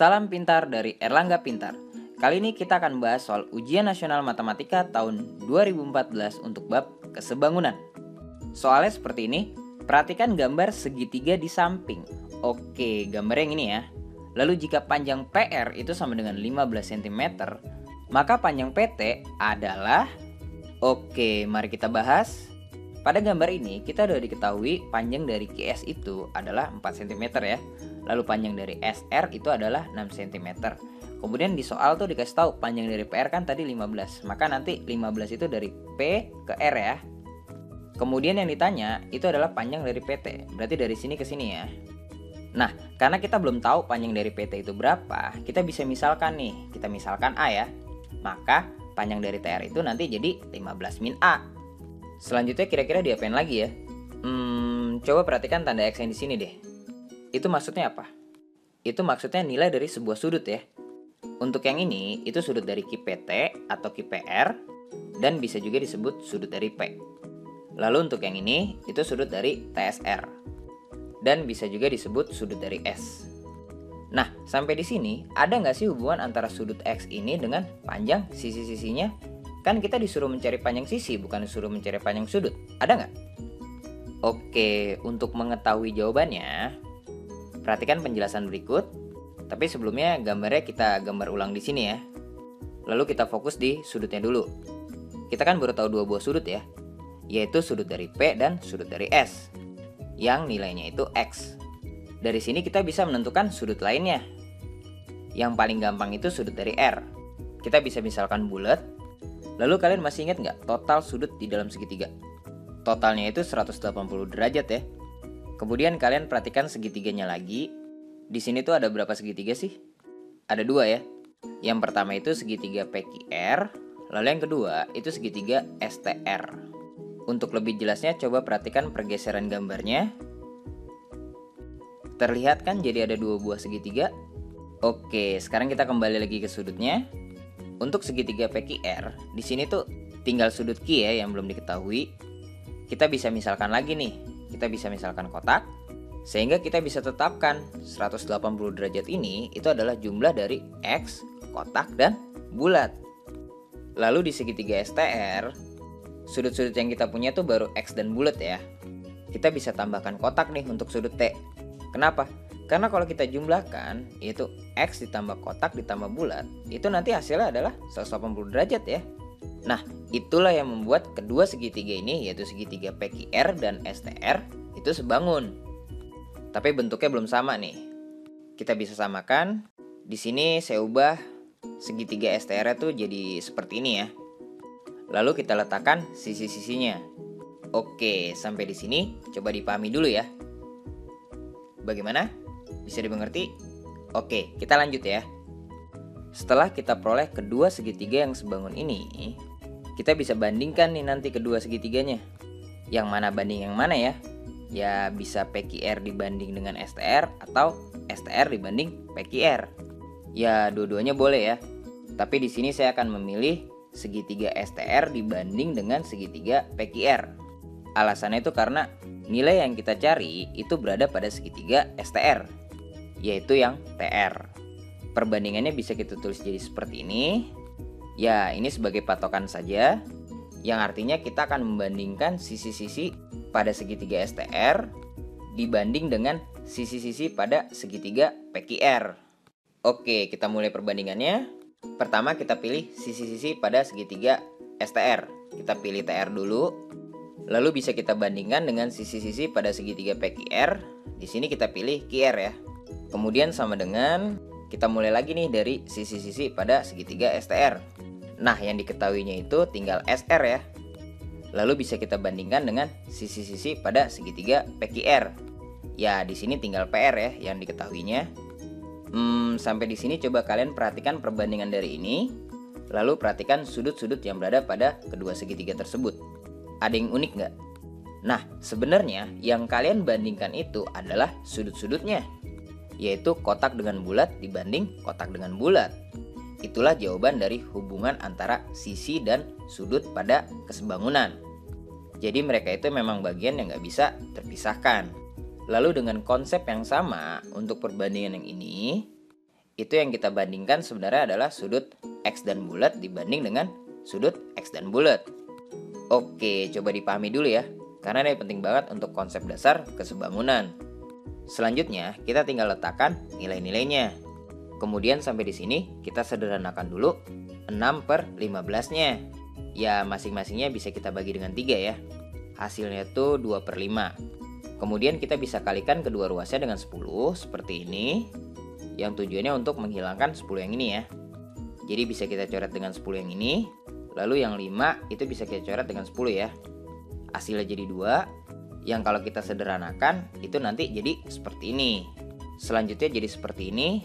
Salam pintar dari Erlangga Pintar. Kali ini kita akan bahas soal ujian nasional matematika tahun 2014 untuk bab kesebangunan. Soalnya seperti ini, perhatikan gambar segitiga di samping. Oke, gambar yang ini ya. Lalu jika panjang PR itu sama dengan 15 cm, maka panjang PT adalah... Oke, mari kita bahas. Pada gambar ini kita sudah diketahui panjang dari QS itu adalah 4 cm ya. Lalu panjang dari SR itu adalah 6 cm. Kemudian di soal tuh dikasih tahu panjang dari PR kan tadi 15. Maka nanti 15 itu dari P ke R ya. Kemudian yang ditanya itu adalah panjang dari PT. Berarti dari sini ke sini ya. Nah, karena kita belum tahu panjang dari PT itu berapa, kita bisa misalkan nih. Kita misalkan A ya. Maka panjang dari TR itu nanti jadi 15 min A. Selanjutnya kira-kira diapain lagi ya? Coba perhatikan tanda X yang di sini deh. Itu maksudnya apa? Itu maksudnya nilai dari sebuah sudut ya. Untuk yang ini, itu sudut dari QPT atau QPR, dan bisa juga disebut sudut dari P. Lalu untuk yang ini, itu sudut dari TSR, dan bisa juga disebut sudut dari S. Nah, sampai di sini, ada nggak sih hubungan antara sudut X ini dengan panjang sisi-sisinya? Kan kita disuruh mencari panjang sisi, bukan disuruh mencari panjang sudut. Ada nggak? Oke, untuk mengetahui jawabannya, perhatikan penjelasan berikut. Tapi sebelumnya gambarnya kita gambar ulang di sini ya. Lalu kita fokus di sudutnya dulu. Kita kan baru tahu dua buah sudut ya, yaitu sudut dari P dan sudut dari S, yang nilainya itu X. Dari sini kita bisa menentukan sudut lainnya. Yang paling gampang itu sudut dari R. Kita bisa misalkan bulat. Lalu kalian masih ingat nggak total sudut di dalam segitiga? Totalnya itu 180 derajat ya. Kemudian kalian perhatikan segitiganya lagi. Di sini tuh ada berapa segitiga sih? Ada dua ya. Yang pertama itu segitiga PQR, lalu yang kedua itu segitiga STR. Untuk lebih jelasnya coba perhatikan pergeseran gambarnya. Terlihat kan jadi ada dua buah segitiga. Oke, sekarang kita kembali lagi ke sudutnya. Untuk segitiga PQR, di sini tuh tinggal sudut Q ya yang belum diketahui. Kita bisa misalkan lagi nih. Kita bisa misalkan kotak, sehingga kita bisa tetapkan 180 derajat ini itu adalah jumlah dari X, kotak, dan bulat. Lalu di segitiga STR, sudut-sudut yang kita punya tuh baru X dan bulat ya. Kita bisa tambahkan kotak nih untuk sudut T. Kenapa? Karena kalau kita jumlahkan, yaitu X ditambah kotak ditambah bulat, itu nanti hasilnya adalah 180 derajat ya. Nah, itulah yang membuat kedua segitiga ini, yaitu segitiga PQR dan STR, itu sebangun. Tapi bentuknya belum sama nih. Kita bisa samakan. Di sini saya ubah segitiga STR itu jadi seperti ini ya. Lalu kita letakkan sisi-sisinya. Oke, sampai di sini coba dipahami dulu ya. Bagaimana? Bisa dimengerti? Oke, kita lanjut ya. Setelah kita peroleh kedua segitiga yang sebangun ini, kita bisa bandingkan nih nanti kedua segitiganya. Yang mana banding yang mana ya? Ya bisa PQR dibanding dengan STR atau STR dibanding PQR. Ya dua-duanya boleh ya. Tapi di sini saya akan memilih segitiga STR dibanding dengan segitiga PQR. Alasannya itu karena nilai yang kita cari itu berada pada segitiga STR, yaitu yang TR. Perbandingannya bisa kita tulis jadi seperti ini. Ya, ini sebagai patokan saja, yang artinya kita akan membandingkan sisi-sisi pada segitiga STR dibanding dengan sisi-sisi pada segitiga PQR. Oke, kita mulai perbandingannya. Pertama kita pilih sisi-sisi pada segitiga STR. Kita pilih TR dulu. Lalu bisa kita bandingkan dengan sisi-sisi pada segitiga PQR. Di sini kita pilih QR ya. Kemudian sama dengan kita mulai lagi nih dari sisi-sisi pada segitiga STR. Nah, yang diketahuinya itu tinggal SR ya. Lalu bisa kita bandingkan dengan sisi-sisi pada segitiga PQR. Ya, di sini tinggal PR ya yang diketahuinya. Sampai di sini coba kalian perhatikan perbandingan dari ini. Lalu perhatikan sudut-sudut yang berada pada kedua segitiga tersebut. Ada yang unik nggak? Nah, sebenarnya yang kalian bandingkan itu adalah sudut-sudutnya, yaitu kotak dengan bulat dibanding kotak dengan bulat. Itulah jawaban dari hubungan antara sisi dan sudut pada kesebangunan. Jadi mereka itu memang bagian yang nggak bisa terpisahkan. Lalu dengan konsep yang sama untuk perbandingan yang ini, itu yang kita bandingkan sebenarnya adalah sudut X dan bulat dibanding dengan sudut X dan bulat. Oke, coba dipahami dulu ya, karena ini penting banget untuk konsep dasar kesebangunan. Selanjutnya, kita tinggal letakkan nilai-nilainya. Kemudian sampai di sini kita sederhanakan dulu 6/15-nya. Ya, masing-masingnya bisa kita bagi dengan 3 ya. Hasilnya tuh 2/5. Kemudian kita bisa kalikan kedua ruasnya dengan 10 seperti ini. Yang tujuannya untuk menghilangkan 10 yang ini ya. Jadi bisa kita coret dengan 10 yang ini. Lalu yang 5 itu bisa kita coret dengan 10 ya. Hasilnya jadi 2. Yang kalau kita sederhanakan itu nanti jadi seperti ini. Selanjutnya jadi seperti ini.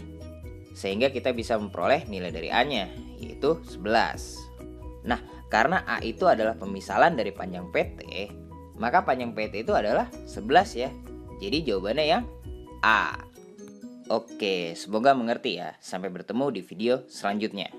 Sehingga kita bisa memperoleh nilai dari A-nya, yaitu 11. Nah, karena A itu adalah pemisalan dari panjang PT, maka panjang PT itu adalah 11 ya. Jadi jawabannya yang A. Oke, semoga mengerti ya. Sampai bertemu di video selanjutnya.